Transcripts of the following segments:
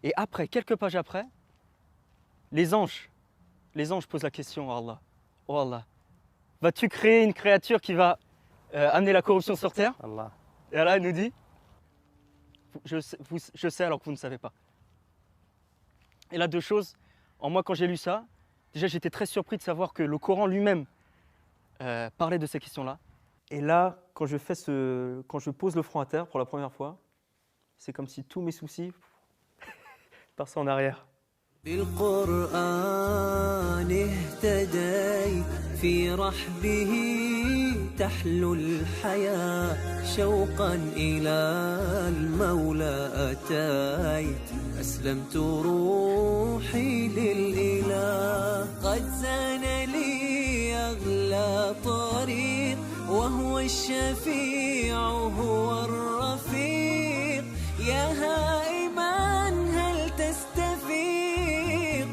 Et après, quelques pages après, les anges posent la question à Allah. Oh Allah, vas-tu créer une créature qui va amener la corruption sur terre? Allah. Et Allah nous dit, je sais alors que vous ne savez pas. Et là, deux choses. En moi, quand j'ai lu ça, déjà j'étais très surpris de savoir que le Coran lui-même parlait de ces questions-là. Et là, quand je pose le front à terre pour la première fois, c'est comme si tous mes soucis passaient en arrière. بالقرآن اهتديت في رحبه تحلو الحياة شوقا إلى المولى أتيت أسلمت روحي للإله قد زان لي أغلى طريق وهو الشفيع هو الرفيق يا هائما هل تستفيق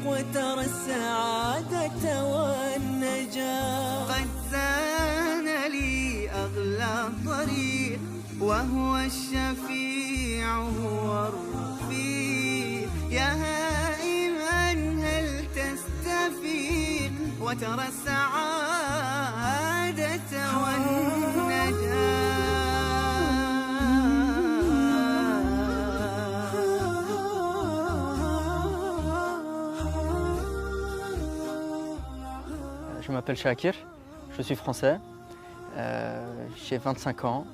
وترى السعادة والنجاة قد زان لي أغلى طريق وهو الشفيع هو الرفيق يا هائما هل تستفيق وترى السعادة والنجاة Je m'appelle Shakir, je suis français, j'ai 25 ans,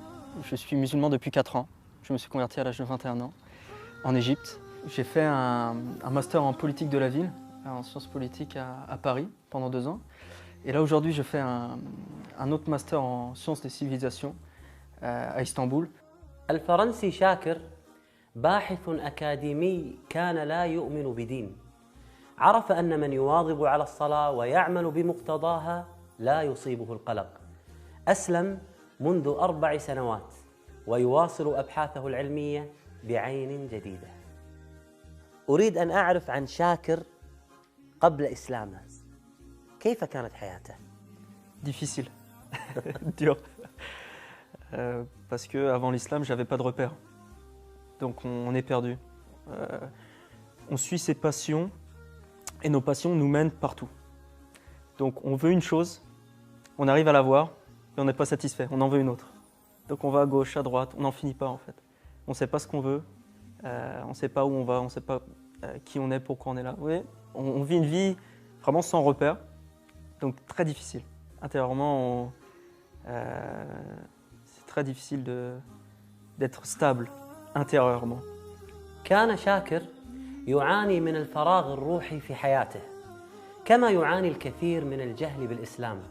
je suis musulman depuis 4 ans. Je me suis converti à l'âge de 21 ans en Égypte. J'ai fait un master en politique de la ville, en sciences politiques à Paris pendant 2 ans. Et là aujourd'hui je fais un autre master en sciences des civilisations à Istanbul. الفرنسي شاكر باحث أكاديمي كان لا يؤمن بدين. عرف أن من يواظب على الصلاة ويعمل بمقتضاها لا يصيبه القلق. أسلم منذ 4 سنوات ويواصل أبحاثه العلمية بعين جديدة. أريد أن أعرف عن شاكر قبل إسلامه. كيف كانت حياته؟ Difficile, dur. Parce qu'avant l'islam, j'avais pas de repère. Donc on est perdu. On suit ses passions et nos passions nous mènent partout. Donc on veut une chose, on arrive à la voir et on n'est pas satisfait, on en veut une autre. Donc on va à gauche, à droite, on n'en finit pas en fait. On ne sait pas ce qu'on veut, on ne sait pas où on va, on ne sait pas qui on est, pourquoi on est là. Oui, on vit une vie vraiment sans repère, donc très difficile. Intérieurement, c'est très difficile d'être stable intérieurement. كان شاكر يعاني من الفراغ الروحي في حياته كما يعاني الكثير من الجهل بالإسلام.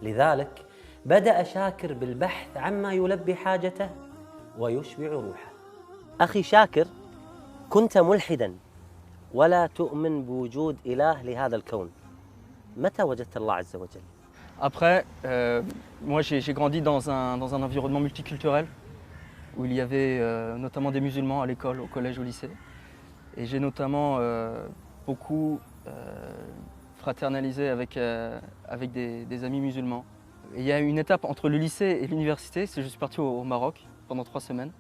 لذلك بدأ شاكر بالبحث عما يلبي حاجته ويشبع روحه. أخي شاكر، كنت ملحداً ولا تؤمن بوجود إله لهذا الكون. متى وجدت الله عز وجل؟ Après, moi j'ai grandi dans un environnement multiculturel où il y avait notamment des musulmans à l'école, au collège, au lycée. Et j'ai notamment beaucoup fraternalisé avec des amis musulmans. Et il y a une étape entre le lycée et l'université, c'est que je suis parti au Maroc pendant 3 semaines.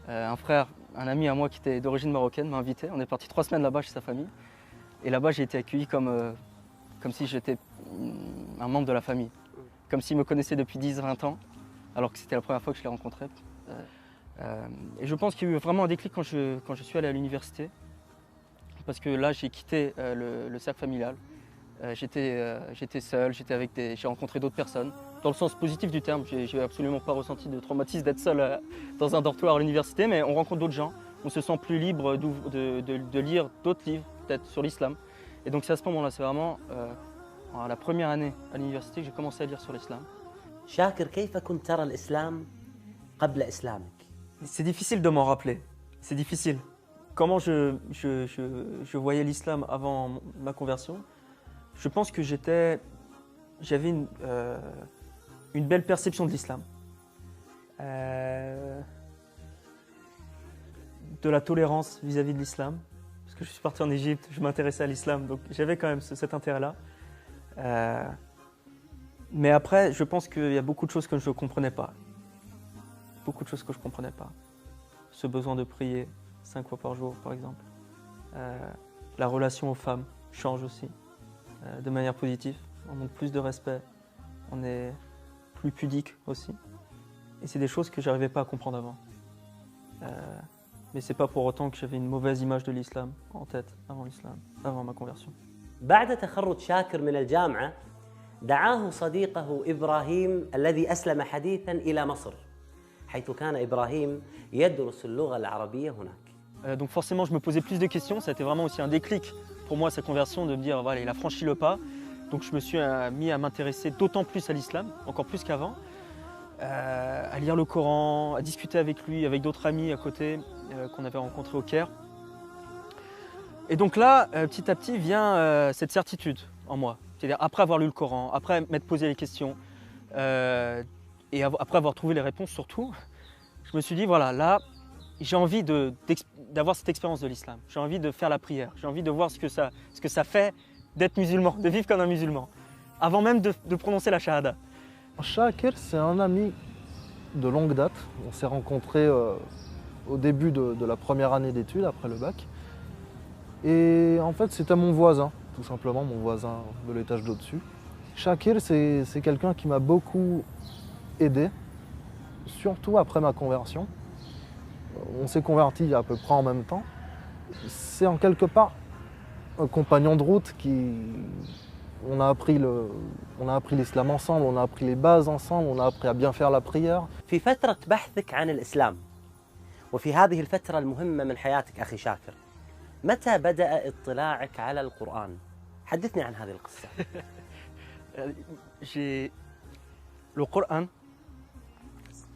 Un ami à moi qui était d'origine marocaine m'a invité. On est parti 3 semaines là-bas chez sa famille. Et là-bas, j'ai été accueilli comme si j'étais un membre de la famille. Comme s'il me connaissait depuis 10-20 ans, alors que c'était la première fois que je l'ai rencontré. Et je pense qu'il y a eu vraiment un déclic quand je suis allé à l'université. Parce que là, j'ai quitté le cercle familial. J'étais seul, j'ai rencontré d'autres personnes. Dans le sens positif du terme, j'ai absolument pas ressenti de traumatisme d'être seul dans un dortoir à l'université, mais on rencontre d'autres gens, on se sent plus libre de lire d'autres livres, peut-être sur l'islam. Et donc c'est à ce moment-là, c'est vraiment la première année à l'université que j'ai commencé à lire sur l'islam. شاكر، كيف كنت ترى الإسلام قبل إسلامك؟ C'est difficile de m'en rappeler, c'est difficile. Comment je voyais l'islam avant ma conversion? Je pense que j'avais une belle perception de l'islam. De la tolérance vis-à-vis de l'islam. Parce que je suis parti en Égypte, je m'intéressais à l'islam, donc j'avais quand même cet intérêt-là. Mais après, je pense qu'il y a beaucoup de choses que je ne comprenais pas. Beaucoup de choses que je ne comprenais pas. Ce besoin de prier 5 fois par jour, par exemple. La relation aux femmes change aussi, de manière positive. On montre plus de respect, on est plus pudique aussi. Et c'est des choses que je n'arrivais pas à comprendre avant. Mais ce n'est pas pour autant que j'avais une mauvaise image de l'islam en tête avant ma conversion. بعد تخرج شاكر من الجامعة دعاه صديقه إبراهيم الذي أسلم حديثاً إلى مصر حيث كان إبراهيم يدرس اللغة العربية هناك. Donc forcément, je me posais plus de questions. Ça a été vraiment aussi un déclic pour moi, sa conversion, de me dire, voilà, il a franchi le pas. Donc je me suis mis à m'intéresser d'autant plus à l'islam, encore plus qu'avant, à lire le Coran, à discuter avec lui, avec d'autres amis à côté qu'on avait rencontrés au Caire. Et donc là, petit à petit, vient cette certitude en moi. C'est-à-dire après avoir lu le Coran, après m'être posé les questions, et après avoir trouvé les réponses surtout, je me suis dit, voilà, là, j'ai envie d'avoir cette expérience de l'islam. J'ai envie de faire la prière. J'ai envie de voir ce que ça fait d'être musulman, de vivre comme un musulman, avant même de prononcer la shahada. Shakir, c'est un ami de longue date. On s'est rencontrés au début de la première année d'études, après le bac. Et en fait, c'était mon voisin, tout simplement, mon voisin de l'étage d'au-dessus. Shakir, c'est quelqu'un qui m'a beaucoup aidé, surtout après ma conversion. On s'est convertis à peu près en même temps. C'est en quelque part un compagnon de route on a appris l'islam ensemble, on a appris les bases ensemble, on a appris à bien faire la prière. في فترة بحثك عن الإسلام وفي هذه الفترة المهمة من حياتك أخي شاكر متى بدأ اطلاعك على القرآن؟ حدثني عن هذه القصة. Le Coran,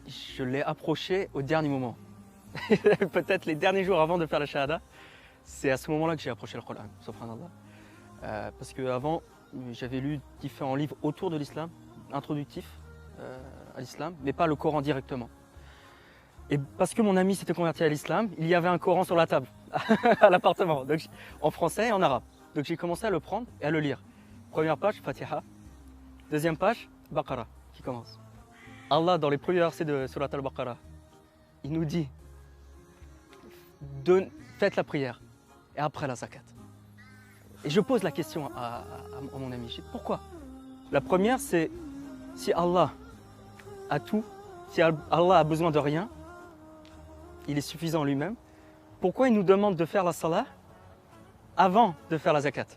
je l'ai approché au dernier moment. Peut-être les derniers jours avant de faire la shahada, c'est à ce moment-là que j'ai approché le Coran, subhanallah. Parce qu'avant, j'avais lu différents livres autour de l'islam, introductifs à l'islam, mais pas le Coran directement. Et parce que mon ami s'était converti à l'islam, il y avait un Coran sur la table, à l'appartement, en français et en arabe. Donc j'ai commencé à le prendre et à le lire. Première page, Fatiha. Deuxième page, Baqarah, qui commence. Allah, dans les premiers versets de Surat al-Baqarah, il nous dit, faites la prière et après la zakat. Et je pose la question à mon ami, je dis, pourquoi? La première, c'est si Allah a tout, si Allah a besoin de rien, il est suffisant lui-même, pourquoi il nous demande de faire la salah avant de faire la zakat?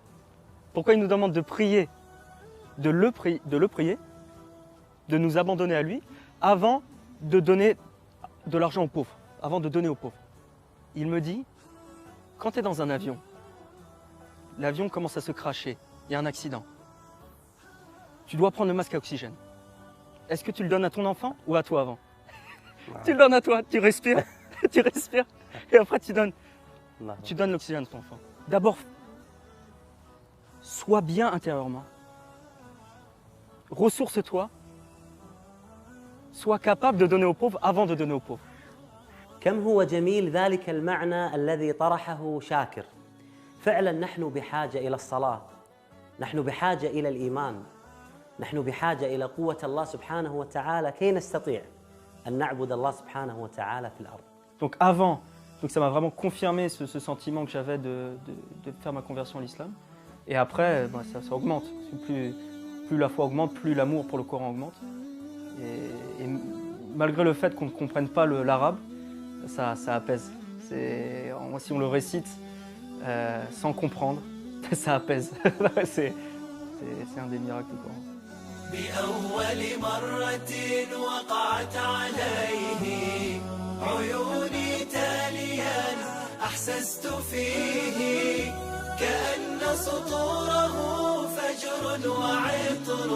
Pourquoi il nous demande de prier, de le prier, de nous abandonner à lui, avant de donner de l'argent aux pauvres, avant de donner aux pauvres? Il me dit, quand tu es dans un avion, l'avion commence à se cracher, il y a un accident. Tu dois prendre le masque à oxygène. Est-ce que tu le donnes à ton enfant ou à toi avant? Tu le donnes à toi, tu respires, tu respires, et après tu donnes l'oxygène à ton enfant. D'abord, sois bien intérieurement. Ressource-toi. Sois capable de donner aux pauvres avant de donner aux pauvres. كم هو جميل ذلك المعنى الذي طرحه شاكر. فعلا نحن بحاجة إلى الصلاة، نحن بحاجة إلى الإيمان، نحن بحاجة إلى قوة الله سبحانه وتعالى كي نستطيع أن نعبد الله سبحانه وتعالى في الأرض. Donc avant, ça m'a vraiment confirmé ce sentiment que j'avais de faire ma conversion à l'islam. Et après, ça augmente. Plus la foi augmente, plus l'amour pour le Coran augmente. Et malgré le fait qu'on ne comprenne pas l'arabe, ça apaise. Si on le récite sans comprendre, ça apaise. C'est un des miracles du Coran. بأول مرة وقعت عليه عيوني تاليا أحسست فيه كأن سطوره فجر وعطر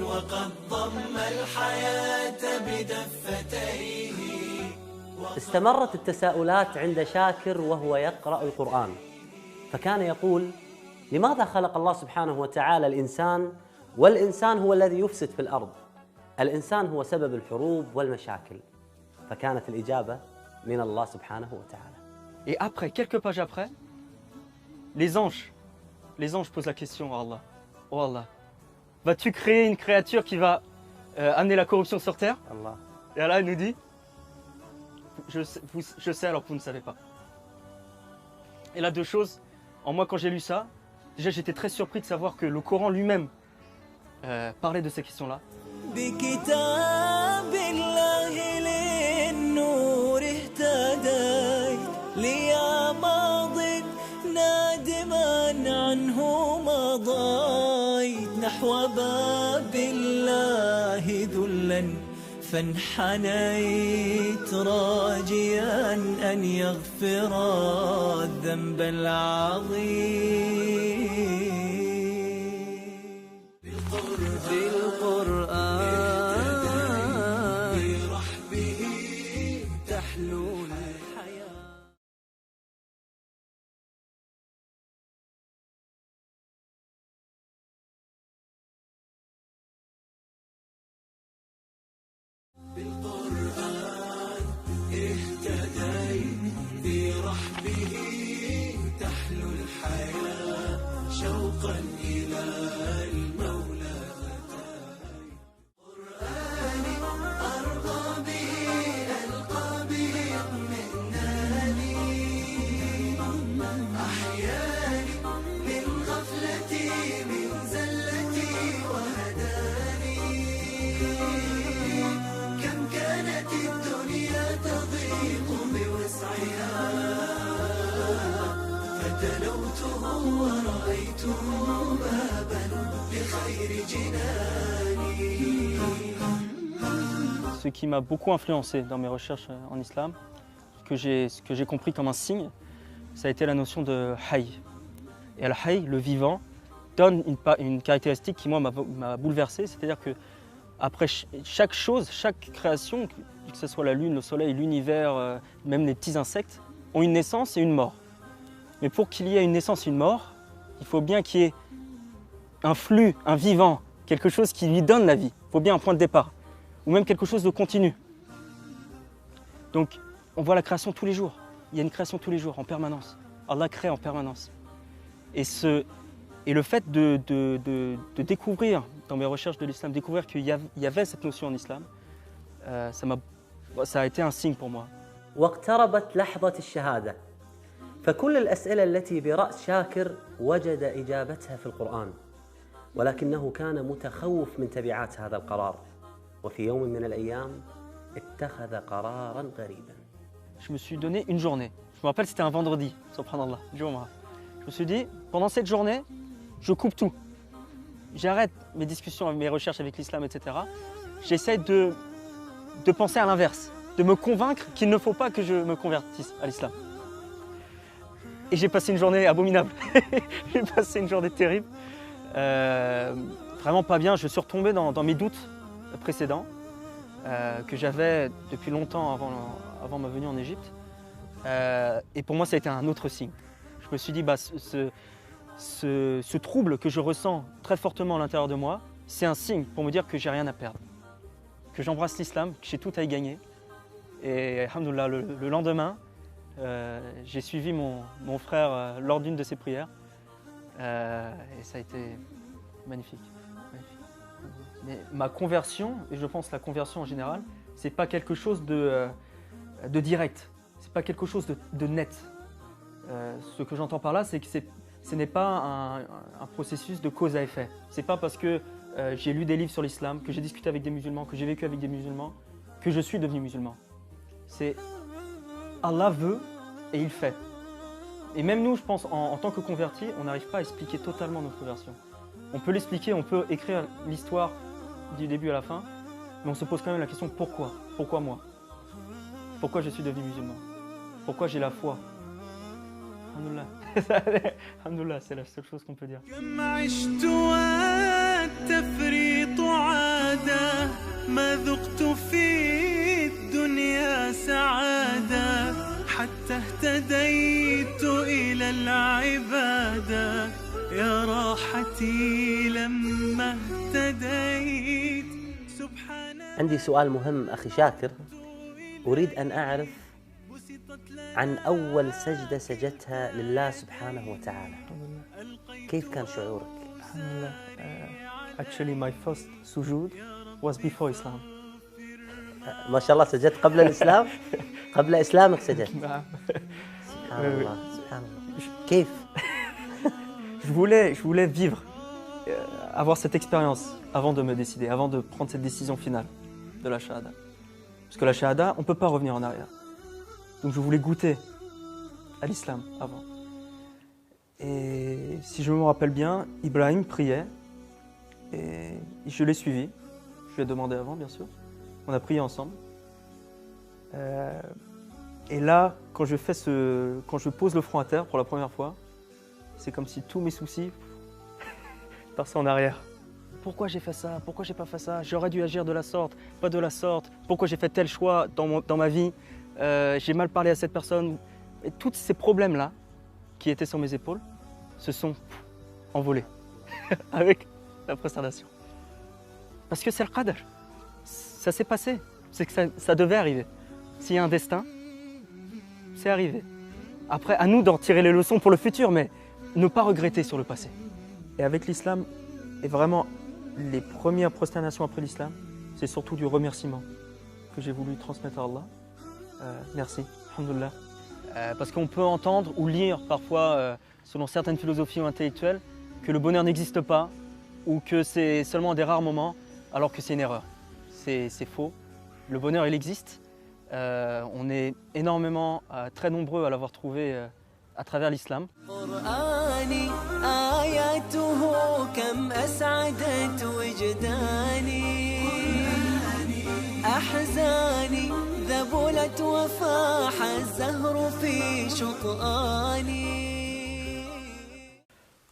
وقد ضم الحياة بدفتيه. استمرت التساؤلات عند شاكر وهو يقرأ القرآن، فكان يقول: لماذا خلق الله سبحانه وتعالى الإنسان والإنسان هو الذي يفسد في الأرض؟ الإنسان هو سبب الحروب والمشاكل. فكانت الإجابة من الله سبحانه وتعالى. Et après, quelques pages après, les anges posent la question à Allah. Oh Allah, vas-tu créer une créature qui va amener la corruption sur terre? Allah. Et Allah nous dit, je sais alors que vous ne savez pas. Et là, deux choses. En moi, quand j'ai lu ça, déjà, j'étais très surpris de savoir que le Coran lui-même parlait de ces questions-là. بكتاب الله للنور اهتديت ليا ماض نادما عنه مضيت نحو باب الله ذلا فانحنيت راجيا أن يغفر الذنب العظيم بالقرآن برحبه تحلو الحياة بالقرآن اهتديت برحبه تحلو الحياة شوقا إلى المولى قرآني أرضى به ألقى به اطمئناني أحياني من غفلتي من زلتي وهداني كم كانت الدنيا تضيق بوسعها فتلوته ورأيته بابا لخير جناني. Ce qui m'a beaucoup influencé dans mes recherches en islam, ce que j'ai compris comme un signe, ça a été la notion de hayy. Et al-hayy, le vivant, donne une caractéristique qui moi m'a bouleversé, c'est-à-dire que après chaque chose, chaque création, que ce soit la lune, le soleil, l'univers, même les petits insectes, ont une naissance et une mort. Mais pour qu'il y ait une naissance et une mort, il faut bien qu'il y ait un flux, un vivant, quelque chose qui lui donne la vie. Il faut bien un point de départ, ou même quelque chose de continu. Donc, on voit la création tous les jours. Il y a une création tous les jours, en permanence. Allah crée en permanence. Et le fait de découvrir, dans mes recherches de l'islam, découvrir qu'il y avait cette notion en islam, ça a été un signe pour moi. واقتربت لحظة الشهادة فكل الأسئلة التي برأس شاكر وجد إجابتها في القرآن ولكنه كان متخوف من تبعات هذا القرار وفي يوم من الأيام اتخذ قرارا غريبا. Je me suis donné une journée. Je me rappelle, c'était un vendredi, subhanallah, Jumu'ah. Je me suis dit, pendant cette journée, je coupe tout. J'arrête mes discussions, mes recherches avec l'islam, etc. J'essaie de penser à l'inverse, de me convaincre qu'il ne faut pas que je me convertisse à l'islam. Et j'ai passé une journée abominable. J'ai passé une journée terrible. Vraiment pas bien. Je suis retombé dans mes doutes précédents que j'avais depuis longtemps avant ma venue en Égypte. Et pour moi, ça a été un autre signe. Je me suis dit, bah, ce trouble que je ressens très fortement à l'intérieur de moi, c'est un signe pour me dire que j'ai rien à perdre, que j'embrasse l'islam, que j'ai tout à y gagner. Et alhamdoulilah, le lendemain, j'ai suivi mon frère lors d'une de ses prières et ça a été magnifique. Mais ma conversion, et je pense la conversion en général, c'est pas quelque chose de direct, c'est pas quelque chose de net. Ce que j'entends par là, c'est que ce n'est pas un processus de cause à effet. C'est pas parce que j'ai lu des livres sur l'islam, que j'ai discuté avec des musulmans, que j'ai vécu avec des musulmans, que je suis devenu musulman. C'est Allah veut et il fait. Et même nous, je pense, en tant que convertis, on n'arrive pas à expliquer totalement notre conversion. On peut l'expliquer, on peut écrire l'histoire du début à la fin, mais on se pose quand même la question pourquoi ? Pourquoi moi ? Pourquoi je suis devenu musulman ? Pourquoi j'ai la foi ? Alhamdoulilah. Alhamdoulilah, c'est la seule chose qu'on peut dire. كم عشت والتفريط عادة ما ذقت في الدنيا سعادة حتى اهتديت إلى العبادة يا راحتي لما اهتديت سبحان. عندي سؤال مهم أخي شاكر، أريد أن أعرف عن أول سجدة سجدتها لله سبحانه وتعالى. كيف كان شعورك؟ Actually, my first sujood was before Islam. ما شاء الله سجدت قبل الإسلام؟ قبل إسلامك سجدت؟ سبحان الله سبحان الله. كيف؟ Je voulais vivre, avoir cette expérience avant de me décider, avant de prendre cette décision finale de la shahada. Parce que la shahada, on ne peut pas revenir en arrière. Donc je voulais goûter à l'islam avant. Et si je me rappelle bien, Ibrahim priait et je l'ai suivi. Je lui ai demandé avant, bien sûr. On a prié ensemble. Et là, quand je pose le front à terre pour la première fois, c'est comme si tous mes soucis passaient en arrière. Pourquoi j'ai fait ça? Pourquoi j'ai pas fait ça? J'aurais dû agir de la sorte, pas de la sorte. Pourquoi j'ai fait tel choix dans ma vie? J'ai mal parlé à cette personne. Et tous ces problèmes-là, qui étaient sur mes épaules, se sont envolés avec la prosternation. Parce que c'est le qadr. Ça s'est passé. C'est que ça devait arriver. S'il y a un destin, c'est arrivé. Après, à nous d'en tirer les leçons pour le futur, mais ne pas regretter sur le passé. Et avec l'islam, et vraiment les premières prosternations après l'islam, c'est surtout du remerciement que j'ai voulu transmettre à Allah. Merci, alhamdoulilah. Parce qu'on peut entendre ou lire parfois, selon certaines philosophies ou intellectuelles, que le bonheur n'existe pas ou que c'est seulement des rares moments, alors que c'est une erreur. C'est faux. Le bonheur, il existe. On est énormément, très nombreux à l'avoir trouvé à travers l'islam.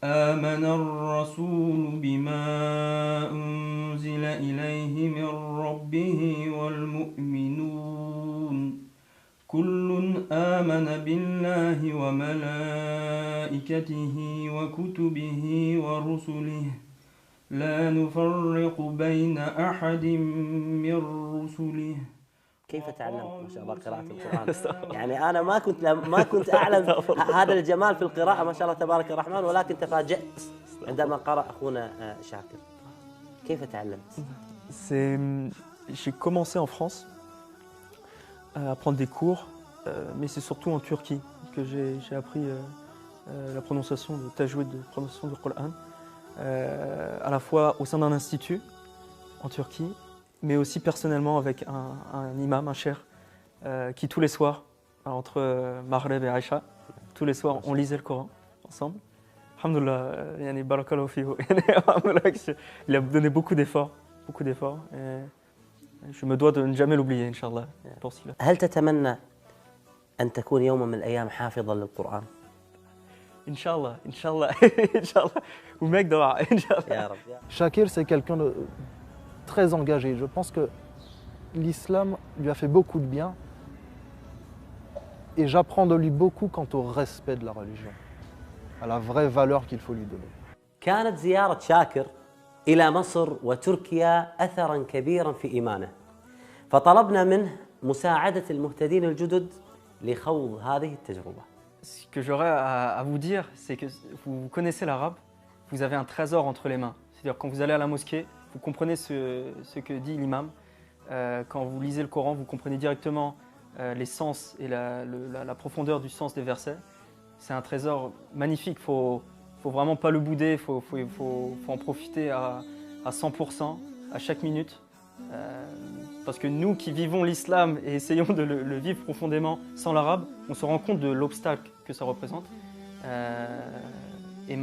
آمن الرسول بما أنزل إليه من ربه والمؤمنون كل آمن بالله وملائكته وكتبه ورسله لا نفرق بين أحد من رسله. كيف تعلمت ما شاء الله قراءة القرآن؟ يعني أنا ما كنت أعلم هذا الجمال في القراءة ما شاء الله تبارك الرحمن، ولكن تفاجأت عندما قرأ أخونا شاكر. كيف تعلمت؟ J'ai commencé en France à prendre des cours, mais c'est surtout en Turquie que j'ai appris la prononciation de tajwid, de prononciation du Coran, à la fois au sein d'un institut en Turquie, mais aussi personnellement avec un imam, un cheikh, qui tous les soirs, entre Maghreb et Aïcha, tous les soirs on lisait le Coran ensemble. Alhamdoulilah, yani barakallahu fihu. Il a donné beaucoup d'efforts, et je me dois de ne jamais l'oublier, Inch'Allah. هل تتمنى أن تكون يوما من الأيام حافظا للقرآن؟ Inch'Allah, ou mec dora, Inch'Allah. يا رب. Shakir, c'est quelqu'un de très engagé. Je pense que l'islam lui a fait beaucoup de bien et j'apprends de lui beaucoup quant au respect de la religion, à la vraie valeur qu'il faut lui donner. كانت زيارة شاكر إلى مصر وتركيا أثراً كبيراً في إيمانه، فطلبنا منه مساعدة المهتدين الجدد لخوض هذه التجربة. Ce que j'aurais à vous dire, c'est que vous connaissez l'arabe, vous avez un trésor entre les mains. C'est-à-dire quand vous allez à la mosquée, vous comprenez ce que dit l'imam. Quand vous lisez le Coran, vous comprenez directement les sens et la profondeur du sens des versets. C'est un trésor magnifique, il faut vraiment pas le bouder, il faut en profiter à 100%, à chaque minute. Parce que nous qui vivons l'islam et essayons de le vivre profondément sans l'arabe, on se rend compte de l'obstacle que ça représente. Et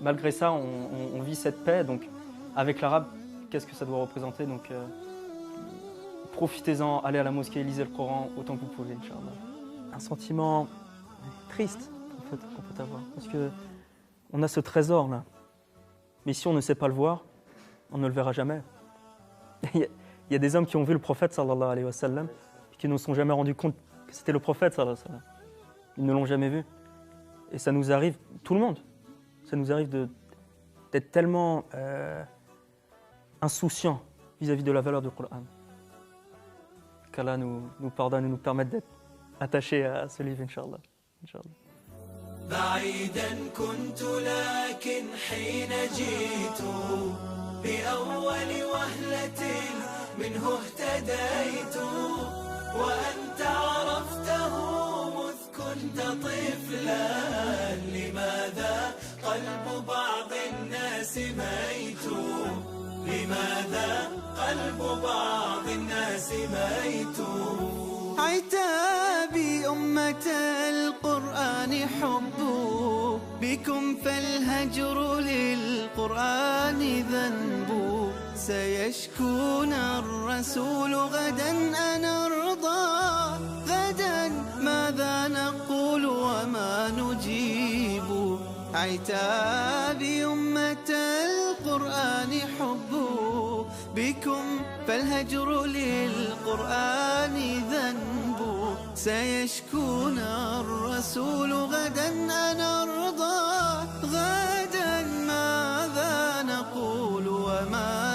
malgré ça, on vit cette paix. Donc avec l'arabe, qu'est-ce que ça doit représenter? Donc profitez-en, allez à la mosquée, lisez le Coran autant que vous pouvez, Inch'Allah. Un sentiment triste en fait, qu'on peut avoir, parce qu'on a ce trésor là. Mais si on ne sait pas le voir, on ne le verra jamais. Il y a des hommes qui ont vu le prophète sallallahu alayhi wa sallam et qui ne se sont jamais rendus compte que c'était le prophète sallallahu alayhi wa sallam. Ils ne l'ont jamais vu. Et ça nous arrive, tout le monde, ça nous arrive d'être tellement insouciants vis-à-vis de la valeur du Coran. Qu'Allah nous pardonne et nous permette d'être attachés à ce livre, Inch'Allah. بعيدا كنت لكن حين جئت بأول وهلة منه اهتديت وأنت عرفته مذ كنت طفلا لماذا قلب بعض الناس ميت؟ عتابي أمة القرآن حب بكم فالهجر للقرآن ذنب. سيشكون الرسول غدا أنا أرضى، غدا ماذا نقول وما نجيب؟ عتابي أمة القرآن حب بكم فالهجر للقرآن ذنب. سيشكون الرسول غدا أنا أرضى، غدا ماذا نقول وما